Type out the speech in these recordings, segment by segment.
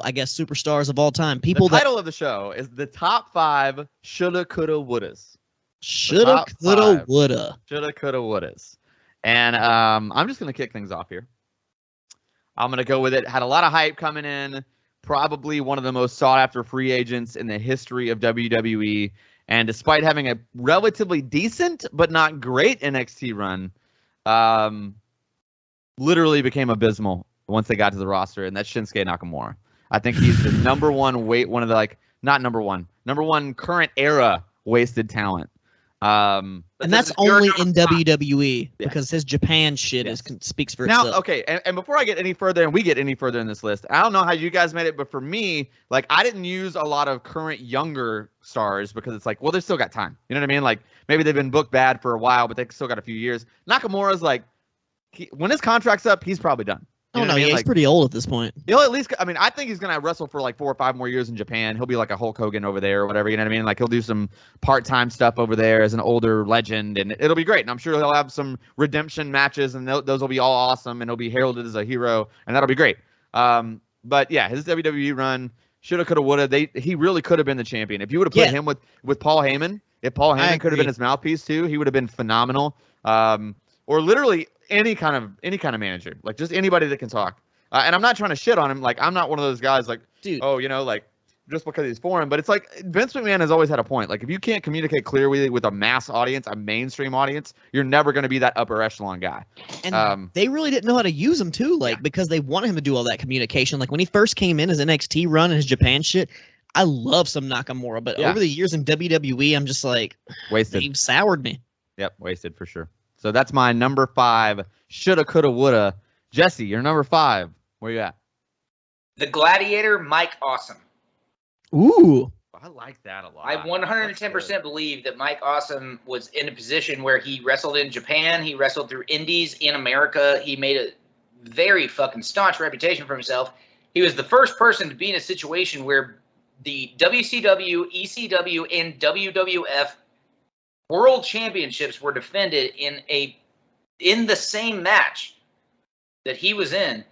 I guess, superstars of all time. The title of the show is the top 5 shoulda, coulda, wouldas. Shoulda, coulda, woulda. Shoulda, coulda, wouldas. And I'm just going to kick things off here. I'm going to go with it. Had a lot of hype coming in. Probably one of the most sought-after free agents in the history of WWE. And despite having a relatively decent but not great NXT run, literally became abysmal once they got to the roster, and that's Shinsuke Nakamura. I think he's the number one number one current era wasted talent. And that's only in WWE because his Japan shit speaks for itself. Now, okay, and before I get any further, and we get any further in this list, I don't know how you guys made it, but for me, like, I didn't use a lot of current younger stars because it's like, well, they still got time. You know what I mean? Like, maybe they've been booked bad for a while, but they still got a few years. Nakamura's like, when his contract's up, he's probably done. You know he's pretty old at this point. He'll at least, I mean, I think he's going to wrestle for like 4 or 5 more years in Japan. He'll be like a Hulk Hogan over there or whatever, you know what I mean? Like, he'll do some part-time stuff over there as an older legend, and it'll be great. And I'm sure he'll have some redemption matches, and those will be all awesome, and he'll be heralded as a hero, and that'll be great. But yeah, his WWE run, shoulda, coulda, woulda. He really could have been the champion. If you would have put him with Paul Heyman, if Paul Heyman could have been his mouthpiece too, he would have been phenomenal. Or literally any kind of manager, like just anybody that can talk. And I'm not trying to shit on him. Like, I'm not one of those guys like, dude, like just because he's foreign. But it's like Vince McMahon has always had a point. Like, if you can't communicate clearly with a mass audience, a mainstream audience, you're never going to be that upper echelon guy. And they really didn't know how to use him too, because they wanted him to do all that communication. Like, when he first came in his NXT run and his Japan shit, I love some Nakamura. But over the years in WWE, I'm just like, wasted. They've soured me. Yep, wasted for sure. So that's my number 5. Shoulda, coulda, woulda. Jesse, you're number 5. Where you at? The Gladiator, Mike Awesome. Ooh. I like that a lot. I 110% believe that Mike Awesome was in a position where he wrestled in Japan. He wrestled through indies in America. He made a very fucking staunch reputation for himself. He was the first person to be in a situation where the WCW, ECW, and WWF World Championships were defended in the same match that he was in.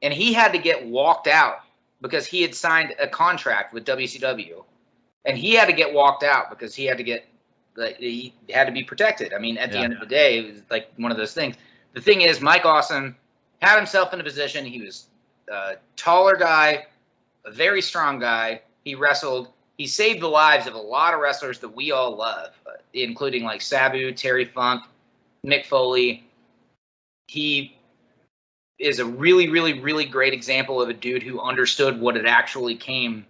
And he had to get walked out because he had signed a contract with WCW. And he had to get walked out because he had to be protected. I mean, at the end of the day, it was like one of those things. The thing is, Mike Awesome had himself in a position. He was a taller guy, a very strong guy. He wrestled. He saved the lives of a lot of wrestlers that we all love, including like Sabu, Terry Funk, Mick Foley. He is a really, really, really great example of a dude who understood what it actually took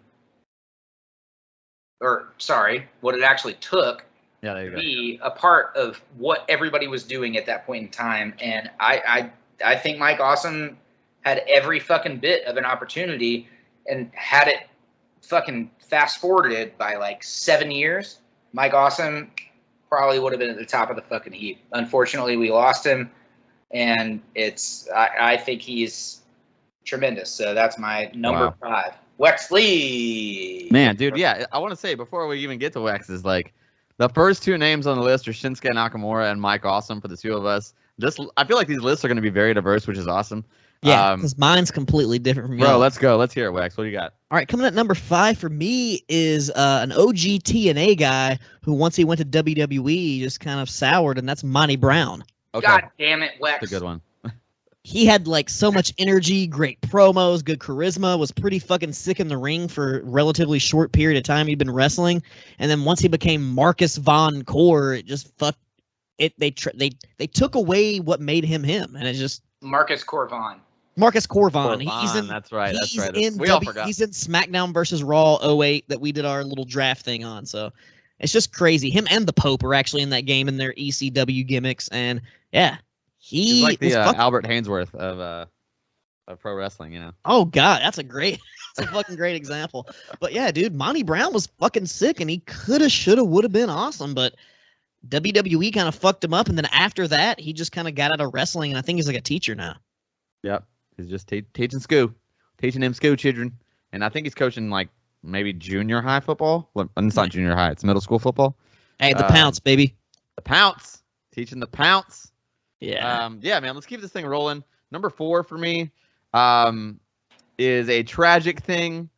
to be a part of what everybody was doing at that point in time. And I think Mike Awesome had every fucking bit of an opportunity, and had it fucking fast forwarded by like 7 years, Mike Awesome probably would have been at the top of the fucking heap. Unfortunately, we lost him. And I think he's tremendous. So that's my number 5. Wexley. Man, dude, yeah. I want to say, before we even get to Wex, is like, the first 2 names on the list are Shinsuke Nakamura and Mike Awesome for the 2 of us. I feel like these lists are going to be very diverse, which is awesome. Yeah, because mine's completely different from yours. Bro, let's go. Let's hear it, Wex. What do you got? All right, coming at number 5 for me is an OG TNA guy who, once he went to WWE, just kind of soured, and that's Monty Brown. Okay. God damn it, Wex. That's a good one. He had like so much energy, great promos, good charisma, was pretty fucking sick in the ring for a relatively short period of time he'd been wrestling. And then once he became Marcus Von Core, it just fucked it. They took away what made him him, and it's just Marcus Corvon. Marcus Corvon. He's in, that's right. That's right. We all forgot. He's in SmackDown versus Raw 08 that we did our little draft thing on. So it's just crazy. Him and the Pope are actually in that game in their ECW gimmicks, and yeah, he's like the Albert Hainsworth of pro wrestling, you know. Oh God, that's a fucking great example. But yeah, dude, Monty Brown was fucking sick, and he coulda, shoulda, woulda been awesome, but WWE kind of fucked him up, and then after that, he just kind of got out of wrestling, and I think he's like a teacher now. Yep, he's just teaching them school children, and I think he's coaching like maybe junior high football. Well, it's not junior high; it's middle school football. Hey, the Pounce, baby. The Pounce, teaching the Pounce. Yeah. Yeah, man. Let's keep this thing rolling. Number 4 for me, is a tragic thing.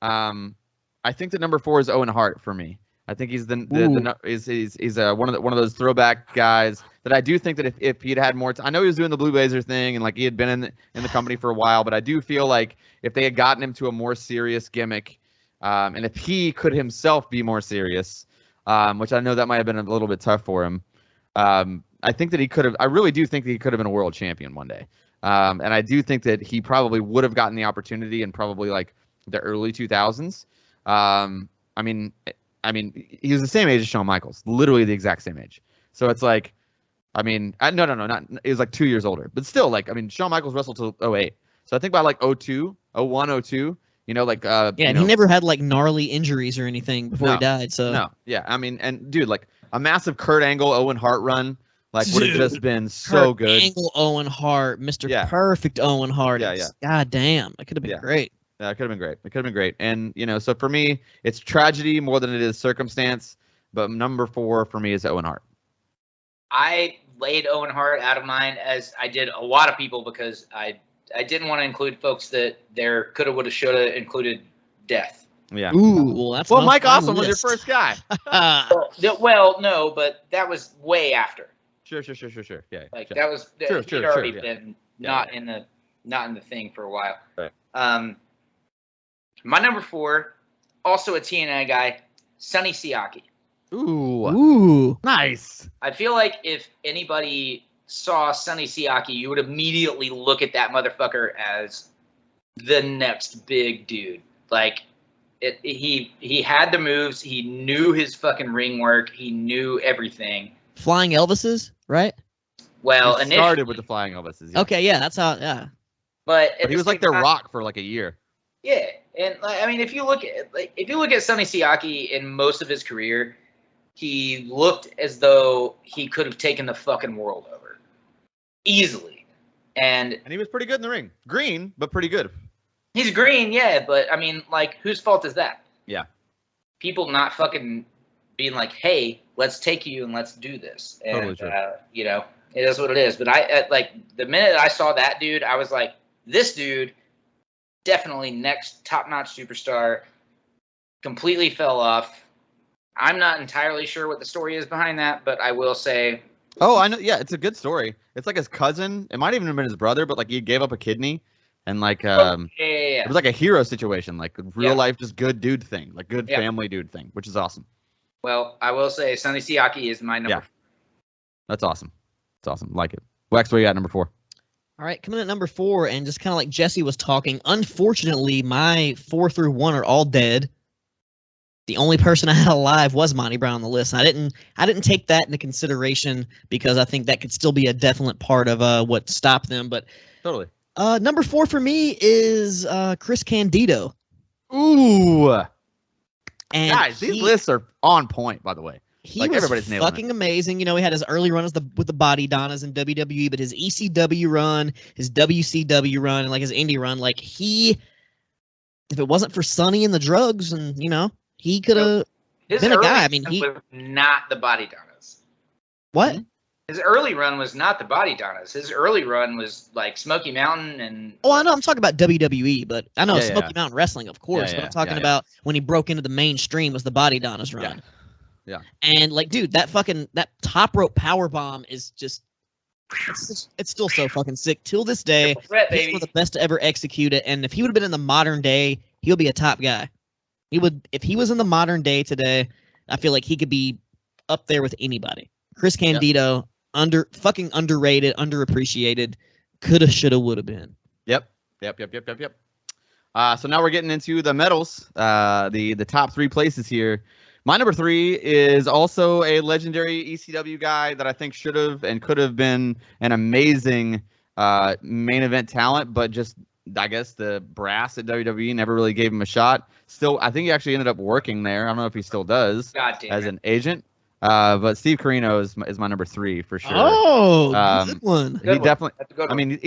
I think that number 4 is Owen Hart for me. I think he's one of those throwback guys that I do think that if he'd had more I know he was doing the Blue Blazer thing and like he had been in the company for a while, but I do feel like if they had gotten him to a more serious gimmick, and if he could himself be more serious, which I know that might have been a little bit tough for him, I think that he could have. I really do think that he could have been a world champion one day, and I do think that he probably would have gotten the opportunity in probably like the early 2000s. I mean, he was the same age as Shawn Michaels, literally the exact same age. So it's like, I mean, no, not. He was like 2 years older, but still, like, I mean, Shawn Michaels wrestled till 08. So I think by like 02, 01, 02, you know, like, yeah, and he never had like gnarly injuries or anything before he died. So no, yeah, I mean, and dude, like a massive Kurt Angle, Owen Hart run, like would have just been so good. Angle, Owen Hart, Mr. Perfect Owen Hart. Yeah. God damn, it could have been great. Yeah, it could have been great. It could have been great. And, you know, so for me, it's tragedy more than it is circumstance. But number 4 for me is Owen Hart. I laid Owen Hart out of mine, as I did a lot of people, because I didn't want to include folks that their coulda, woulda, shoulda included death. Yeah. Ooh, well, that's Mike Awesome was your first guy. Well, no, but that was way after. Sure. Yeah. Like sure. that was he'd already been not in the thing for a while. Right. My number 4, also a TNA guy, Sonny Siaki. Ooh, nice. I feel like if anybody saw Sonny Siaki, you would immediately look at that motherfucker as the next big dude. Like, he had the moves. He knew his fucking ring work. He knew everything. Flying Elvises, right? Well, he started with the Flying Elvises. Yeah. Okay, yeah, that's how. Yeah. But he was like their Rock for like a year. Yeah, and I mean, if you look at Sonny Siaki in most of his career, he looked as though he could have taken the fucking world over easily, and he was pretty good in the ring. Green, but pretty good. He's green, yeah, but I mean, like, whose fault is that? Yeah, people not fucking being like, hey, let's take you and let's do this, and totally true. You know, it is what it is. But I like the minute I saw that dude, I was like, this dude. Definitely next top-notch superstar. Completely fell off. I'm not entirely sure what the story is behind that, but I will say. Oh, I know. Yeah, it's a good story. It's like his cousin. It might even have been his brother, but like he gave up a kidney, and like it was like a hero situation, like real life, just good dude thing, like good family dude thing, which is awesome. Well, I will say Sonny Siaki is my number. Yeah, that's awesome. It's awesome. Like it. Wax, where you at number 4? All right, coming in at number 4, and just kind of like Jesse was talking, unfortunately, my 4 through 1 are all dead. The only person I had alive was Monty Brown on the list. And I didn't take that into consideration because I think that could still be a definite part of what stopped them. But totally. Number 4 for me is Chris Candido. Ooh. And guys, these lists are on point, by the way. He like, was everybody's fucking amazing. You know, he had his early run with the Body Donnas in WWE, but his ECW run, his WCW run, and like his indie run, like if it wasn't for Sonny and the drugs, and you know, he could have been a guy. I mean, he was not the Body Donnas. What? His early run was not the Body Donnas. His early run was like Smoky Mountain and. Oh, I know. I'm talking about WWE, but I know Smoky Mountain Wrestling, of course. But I'm talking about when he broke into the mainstream was the Body Donnas run. Yeah. And like, dude, that top rope power bomb is just it's still so fucking sick till this day. He's one of the best to ever execute it. And if he would have been in the modern day, he'll be a top guy. If he was in the modern day today, I feel like he could be up there with anybody. Chris Candido, fucking underrated, underappreciated, coulda, shoulda, woulda been. Yep. So now we're getting into the medals, the top 3 places here. My number 3 is also a legendary ECW guy that I think should have and could have been an amazing main event talent, but just I guess the brass at WWE never really gave him a shot. Still, I think he actually ended up working there. I don't know if he still does as an agent. But Steve Corino is my number 3 for sure. Oh, good one. He definitely. I mean,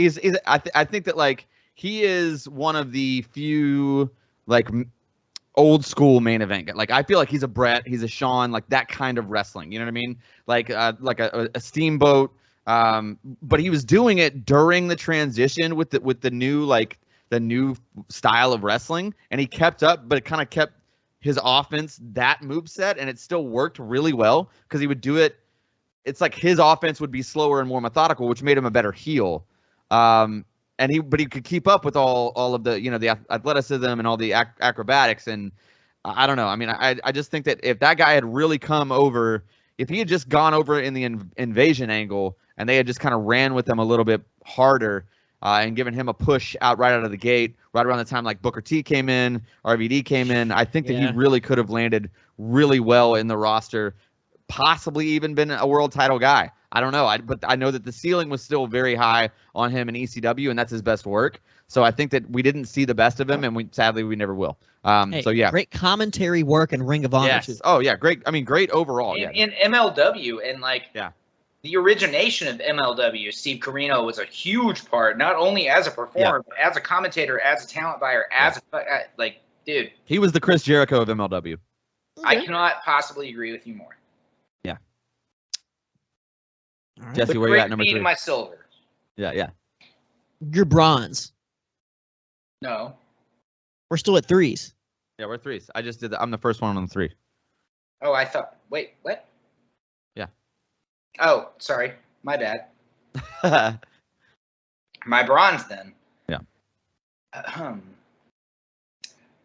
I think that like he is one of the few like old school main event. Like I feel like he's a Brett, he's a Shawn, like that kind of wrestling. You know what I mean? Like a Steamboat. But he was doing it during the transition with the new like the new style of wrestling, and he kept up, but it kind of kept his offense that moveset, and it still worked really well because he would do it. It's like his offense would be slower and more methodical, which made him a better heel. But he could keep up with all of the, the athleticism and all the acrobatics. And I don't know. I mean, I just think that if that guy had really come over, if he had just gone over in the invasion angle and they had just kind of ran with him a little bit harder and given him a push right out of the gate, right around the time like Booker T came in, RVD came in, I think that he really could have landed really well in the roster, possibly even been a world title guy. I don't know. But I know that the ceiling was still very high on him in ECW, and that's his best work. So I think that we didn't see the best of him, and sadly we never will. So yeah, great commentary work and Ring of Honor. Yes. Too. Oh yeah, great. I mean, great overall. In MLW and the origination of MLW, Steve Corino was a huge part, not only as a performer, but as a commentator, as a talent buyer, dude. He was the Chris Jericho of MLW. I cannot possibly agree with you more. Yeah. All right. Jesse, where you at, number 3? My silver. Yeah. Your bronze. No. We're still at 3s. Yeah, we're 3s. I just did that. I'm the first one on the 3. Oh, I thought. Wait, what? Yeah. Oh, sorry. My bad. My bronze then. Yeah.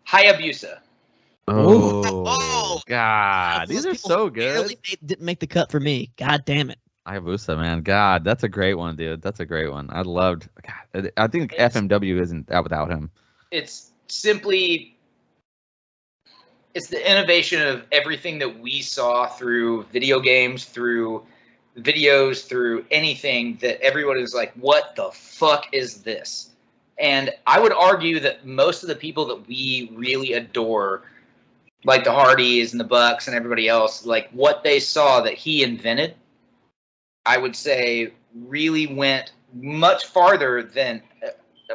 Hayabusa. Oh, God. These are so good. Didn't make the cut for me. God damn it. Hayabusa, man. God, that's a great one, dude. That's a great one. I loved. God, I think FMW isn't out without him. It's simply. It's the innovation of everything that we saw through video games, through videos, through anything that everyone is like, what the fuck is this? And I would argue that most of the people that we really adore, like the Hardys and the Bucks and everybody else, like what they saw that he invented, I would say really went much farther than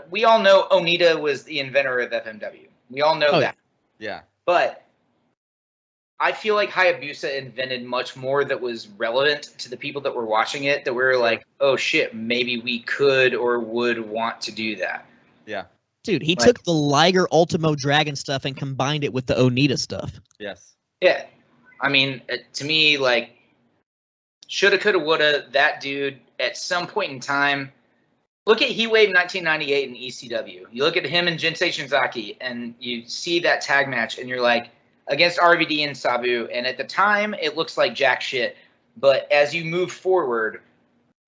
we all know. Onita was the inventor of FMW. We all know that. Yeah. But I feel like Hayabusa invented much more that was relevant to the people that were watching it, that we were like, oh shit, maybe we could or would want to do that. Yeah. Dude, he took the Liger Ultimo Dragon stuff and combined it with the Onita stuff. Yes. Yeah. I mean, to me, like, shoulda, coulda, woulda, that dude at some point in time, look at Heatwave 1998 in ECW. You look at him and Jinsei Shinzaki, and you see that tag match, and you're like, against RVD and Sabu, and at the time, it looks like jack shit. But as you move forward,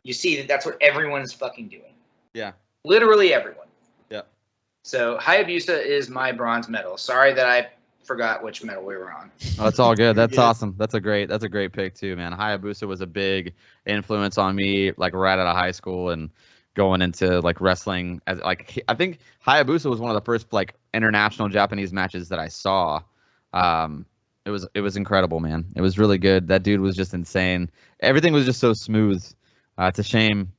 you see that that's what everyone's fucking doing. Yeah. Literally everyone. Yeah. So Hayabusa is my bronze medal. Sorry that I forgot which medal we were on. Oh, it's all good. That's awesome. That's a great pick too, man. Hayabusa was a big influence on me, like right out of high school and going into like wrestling. As like, I think Hayabusa was one of the first like international Japanese matches that I saw. It was incredible, man. It was really good. That dude was just insane. Everything was just so smooth. It's a shame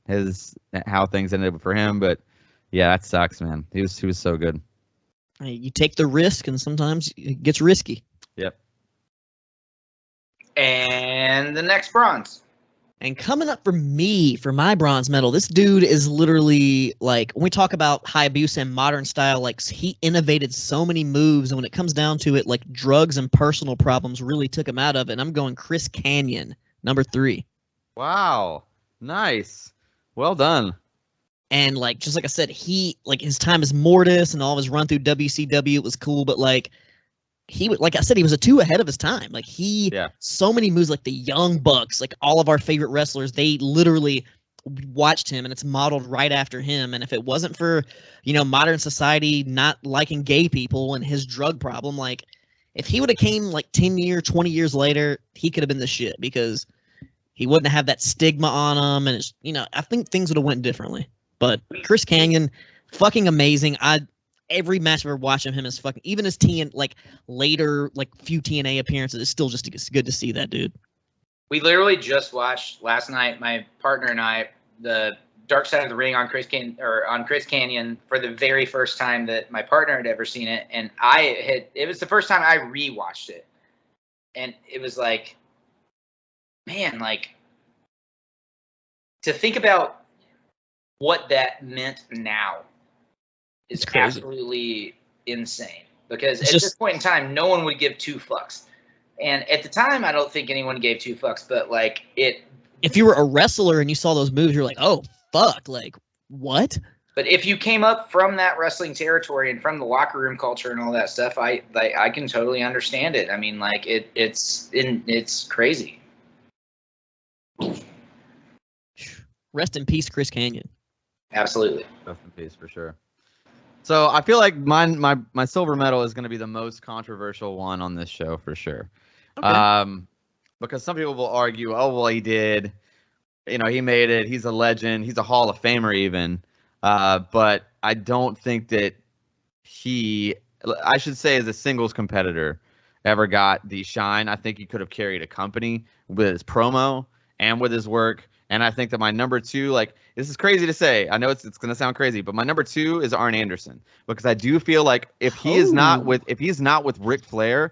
how things ended for him, but yeah, that sucks, man. He was so good. Hey, you take the risk, and sometimes it gets risky. Yep. And the next bronze. And coming up for me, for my bronze medal, this dude is literally like, when we talk about Hayabusa and modern style, like he innovated so many moves, and when it comes down to it, like drugs and personal problems really took him out of it. And I'm going Chris Kanyon, number 3. Wow. Nice. Well done. And like, just like I said, he, like his time as Mortis and all of his run through WCW, it was cool, but like, like I said, he was a 2 ahead of his time. Like so many moves, like the Young Bucks, like all of our favorite wrestlers, they literally watched him, and it's modeled right after him. And if it wasn't for, modern society not liking gay people and his drug problem, like if he would have came like 10 years, 20 years later, he could have been the shit, because he wouldn't have that stigma on him. And it's, I think things would have went differently. But Chris Kanyon, fucking amazing. Every match I've ever watched of him is fucking, even his later few TNA appearances, it's still just good to see that dude. We literally just watched last night, my partner and I, the Dark Side of the Ring on Chris Kanyon for the very first time that my partner had ever seen it, and it was the first time I rewatched it, and it was like, man, like to think about what that meant now. is crazy. absolutely insane. Because It's at just- this point in time, no one would give two fucks. And at the time, I don't think anyone gave two fucks. But like it. If you were a wrestler and you saw those moves, you're like, oh fuck, like what? But if you came up from that wrestling territory and from the locker room culture and all that stuff, I can totally understand it. I mean, like it's crazy. Rest in peace, Chris Kanyon. Absolutely. Rest in peace, for sure. So I feel like my silver medal is going to be the most controversial one on this show for sure. Okay. Because some people will argue, oh well, he did, he made it. He's a legend. He's a Hall of Famer even. But I don't think that I should say, as a singles competitor, ever got the shine. I think he could have carried a company with his promo and with his work. And I think that my number two, like, this is crazy to say. I know it's going to sound crazy, but my number two is Arn Anderson, because I do feel like if he's not with Ric Flair,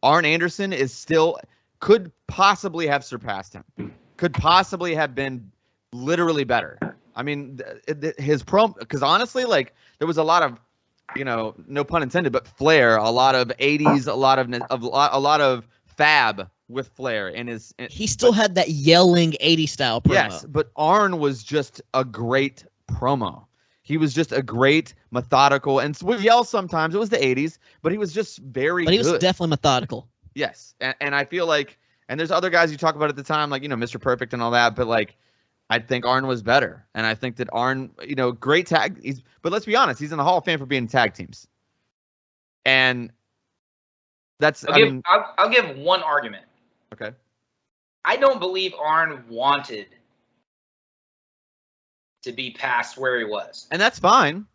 Arn Anderson could possibly have surpassed him, could possibly have been literally better. I mean, his promo, because honestly, like, there was a lot of, no pun intended, but flair, a lot of 80s, a lot of fab with Flair, and he still had that yelling 80s style promo. Yes, but Arn was just a great promo. He was just a great methodical, and would yell sometimes. It was the 80s, but he was just very good. But he was definitely methodical. Yes, and I feel like, and there's other guys you talk about at the time, like, Mr. Perfect and all that, but like, I think Arn was better, and I think that Arn, great tag. But let's be honest, he's in the Hall of Fame for being tag teams, and that's. I'll give one argument. Okay. I don't believe Arn wanted to be past where he was. And that's fine.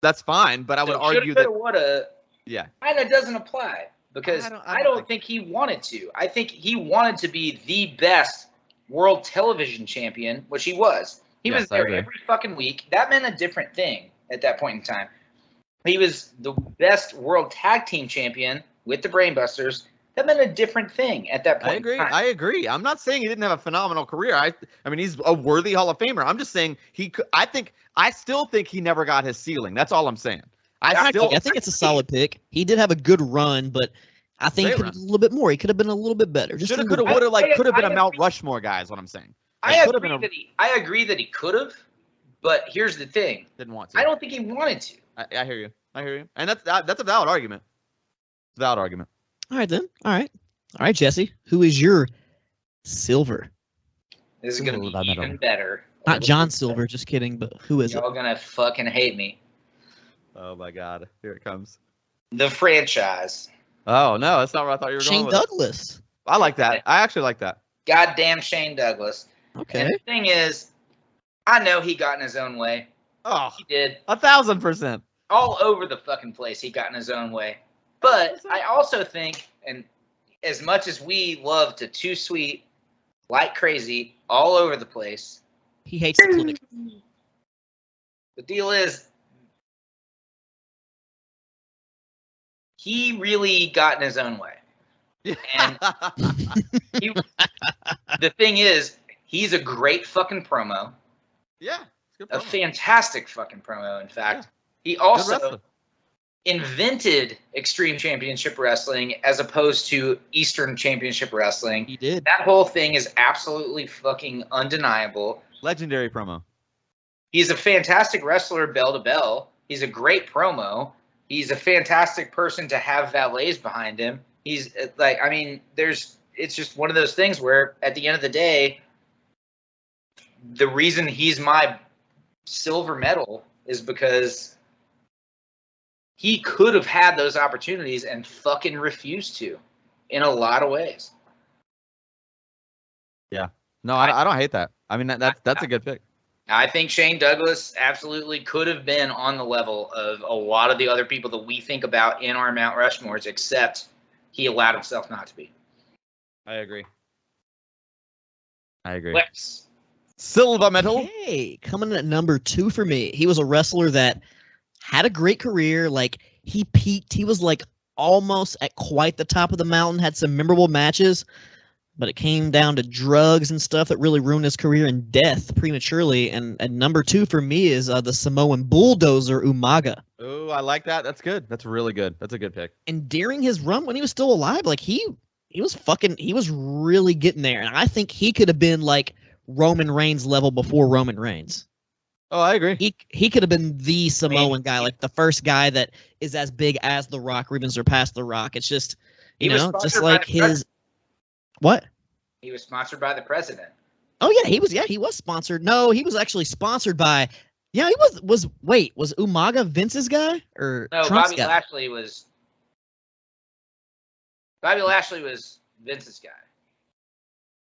That's fine, but I would argue that woulda, yeah. kind of doesn't apply, because I don't think he wanted to. I think he wanted to be the best world television champion, which he was. He was there every fucking week. That meant a different thing at that point in time. He was the best world tag team champion with the Brainbusters. That meant a different thing at that point. I agree. I'm not saying he didn't have a phenomenal career. I mean, he's a worthy Hall of Famer. I'm just saying I still think he never got his ceiling. That's all I'm saying. I think it's a solid pick. He did have a good run, but I think he could have a little bit more. He could have been a little bit better. Could have been a Mount Rushmore guy is what I'm saying. I agree that he could have, but here's the thing. Didn't want to. I don't think he wanted to. I hear you. And that's a valid argument. Valid argument. All right, then. All right, Jesse. Who is your silver? This is going to be even better. Not John Silver, just kidding, but who is it? Y'all going to fucking hate me. Oh, my God. Here it comes. The franchise. Oh, no, that's not where I thought you were going with Shane Douglas. I like that. I actually like that. Goddamn Shane Douglas. Okay. And the thing is, I know he got in his own way. Oh, he did. 1,000%. All over the fucking place, he got in his own way. But I also think, and as much as we love to too sweet, like crazy, all over the place, he hates the clinic. The deal is, he really got in his own way. And the thing is, he's a great fucking promo. Yeah. A fantastic fucking promo, in fact. Yeah. He also invented Extreme Championship Wrestling as opposed to Eastern Championship Wrestling. He did. That whole thing is absolutely fucking undeniable. Legendary promo. He's a fantastic wrestler, bell to bell. He's a great promo. He's a fantastic person to have valets behind him. He's like, I mean, it's just one of those things where at the end of the day, the reason he's my silver medal is because he could have had those opportunities and fucking refused to in a lot of ways. Yeah. No, I don't hate that. I mean, that's a good pick. I think Shane Douglas absolutely could have been on the level of a lot of the other people that we think about in our Mount Rushmores, except he allowed himself not to be. I agree. Lex. Silver medal. Hey, coming in at number 2 for me. He was a wrestler that had a great career. Like, he peaked. He was like almost at quite the top of the mountain, had some memorable matches. but it came down to drugs and stuff that really ruined his career and death prematurely. And number 2 for me is the Samoan bulldozer Umaga. Oh, I like that. That's good. That's really good. That's a good pick. And during his run when he was still alive, like he was really getting there. And I think he could have been like Roman Reigns level before Roman Reigns. Oh, I agree. He could have been the Samoan guy, like the first guy that is as big as The Rock or even surpassed The Rock. It's just, just like his what? He was sponsored by the president. Oh yeah, he was sponsored. No, he was actually sponsored by. Yeah, he was. Wait, was Umaga Vince's guy or no? Trump's Bobby guy? Lashley was. Bobby Lashley was Vince's guy.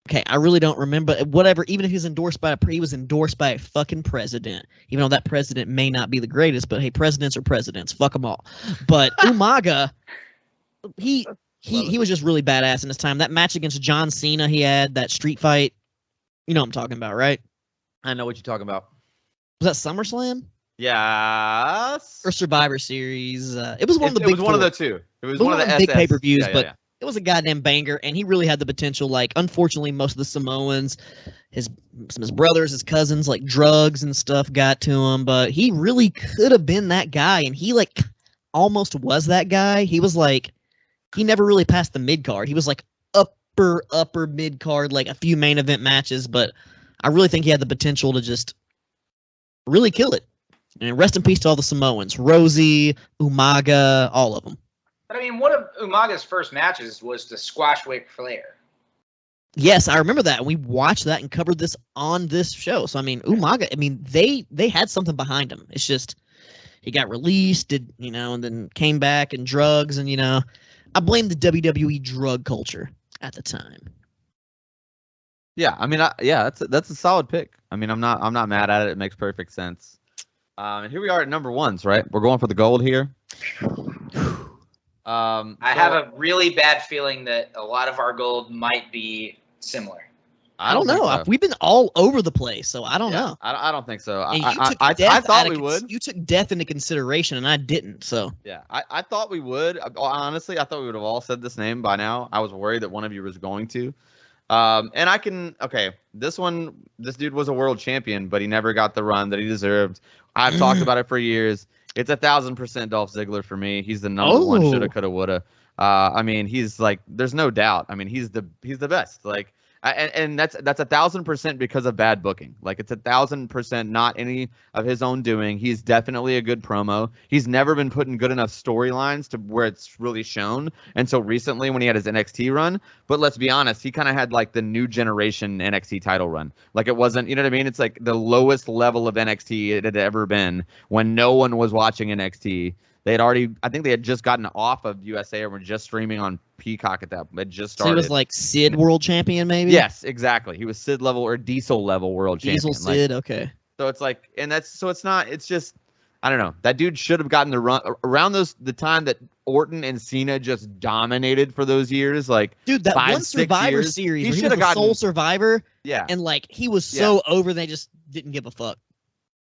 Okay, I really don't remember. Whatever, even if he was endorsed by he was endorsed by a fucking president. Even though that president may not be the greatest, but hey, presidents are presidents. Fuck them all. But Umaga, he was just really badass in his time. That match against John Cena, he had that street fight. You know what I'm talking about, right? I know what you're talking about. Was that SummerSlam? Yes. Or Survivor Series? It was one of the big. It was one of the two. It was one of the big pay-per-views, yeah, but. Yeah. It was a goddamn banger, and he really had the potential. Like, unfortunately, most of the Samoans, his brothers, his cousins, like drugs and stuff got to him. But he really could have been that guy, and he like almost was that guy. He was like, he never really passed the mid card. He was like upper mid card, like a few main event matches. But I really think he had the potential to just really kill it. And rest in peace to all the Samoans, Rosie, Umaga, all of them. But I mean, one of Umaga's first matches was to squash Ric Flair. Yes, I remember that. We watched that and covered this on this show. So I mean, Umaga, I mean, they had something behind him. It's just he got released, and then came back and drugs, and I blame the WWE drug culture at the time. Yeah, I mean, that's a solid pick. I mean, I'm not mad at it. It makes perfect sense. And here we are at number 1s, right? We're going for the gold here. I have a really bad feeling that a lot of our gold might be similar. I don't know. So. We've been all over the place, so I don't know. I don't think so. I thought we would. You took death into consideration, and I didn't. So yeah, I thought we would. Honestly, I thought we would have all said this name by now. I was worried that one of you was going to. And I can. Okay, this dude was a world champion, but he never got the run that he deserved. I've talked about it for years. It's 1,000% Dolph Ziggler for me. He's the number one. Shoulda, coulda, woulda. I mean, he's like, there's no doubt. I mean, he's the best. Like, and that's 1,000% because of bad booking. Like, it's 1,000% not any of his own doing. He's definitely a good promo. He's never been put in good enough storylines to where it's really shown until recently when he had his NXT run. But let's be honest, he kind of had like the new generation NXT title run. Like, it wasn't, you know what I mean? It's like the lowest level of NXT it had ever been when no one was watching NXT. I think they had just gotten off of USA or were just streaming on Peacock at that. It just started. So he was like Sid world champion, maybe? Yes, exactly. He was Sid level or Diesel level world champion. Diesel Sid, okay. So it's like, it's just, I don't know. That dude should have gotten the run around the time that Orton and Cena just dominated for those years. Like, dude, that 1 Survivor Series, he should have gotten Sole Survivor. Yeah. And like, he was so over, they just didn't give a fuck.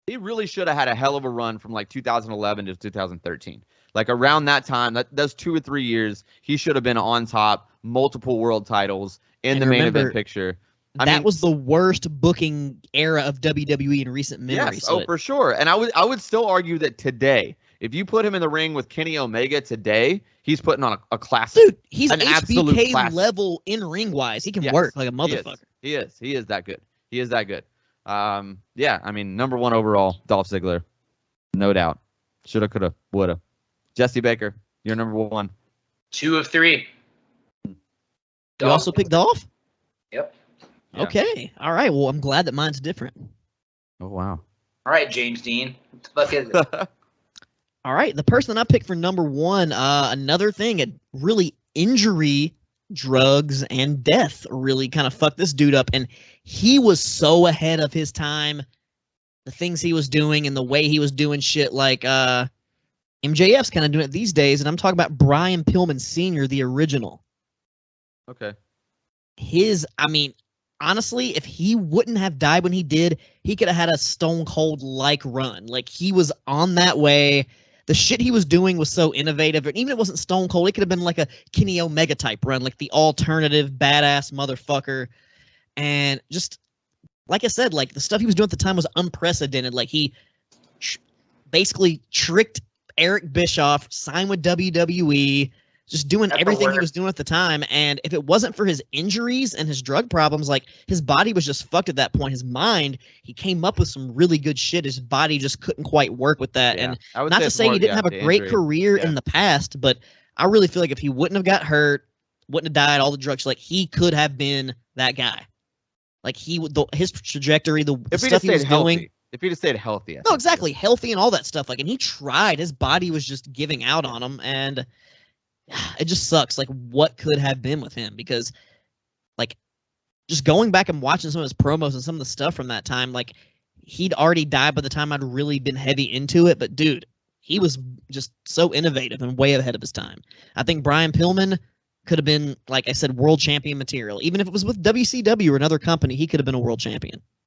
He really should have had a hell of a run from like 2011 to 2013. Like around that time, those 2 or 3 years, he should have been on top, multiple world titles in the main event picture. That was the worst booking era of WWE in recent memory. Yes, for sure. And I would still argue that today, if you put him in the ring with Kenny Omega today, he's putting on a classic. Dude, he's an HBK level in ring wise. He can work like a motherfucker. He is that good. He is that good. Yeah, I mean, number 1 overall, Dolph Ziggler, no doubt. Shoulda, coulda, woulda. Jesse Baker, you're number 1. 2 of 3. You also picked Dolph? Yep. Yeah. Okay. All right. Well, I'm glad that mine's different. Oh wow. All right, James Dean. What the fuck is it? All right. The person I picked for number 1, another thing, it really injury, drugs, and death really kind of fucked this dude up, and he was so ahead of his time. The things he was doing and the way he was doing shit, like MJF's kind of doing it these days, and I'm talking about Brian Pillman Sr., the original. Okay. I mean, honestly, if he wouldn't have died when he did, he could have had a Stone Cold-like run. Like, he was on that way. the shit he was doing was so innovative. And even if it wasn't Stone Cold, it could have been like a Kenny Omega type run, like the alternative badass motherfucker. And just like I said, like the stuff he was doing at the time was unprecedented. Like he basically tricked Eric Bischoff, signed with WWE, just doing everything he was doing at the time. And if it wasn't for his injuries and his drug problems, like his body was just fucked at that point. His mind, he came up with some really good shit. His body just couldn't quite work with that. Yeah, and not to say he didn't have a great career in the past, but I really feel like if he wouldn't have got hurt, wouldn't have died, all the drugs, like he could have been that guy. Like his trajectory, the stuff he was doing. If he'd have stayed healthy. No, exactly. Healthy and all that stuff. Like, and he tried. His body was just giving out on him. And it just sucks. Like, what could have been with him? Because, like, just going back and watching some of his promos and some of the stuff from that time, like, he'd already died by the time I'd really been heavy into it. But, dude, he was just so innovative and way ahead of his time. I think Brian Pillman could have been, like I said, world champion material. Even if it was with WCW or another company, he could have been a world champion.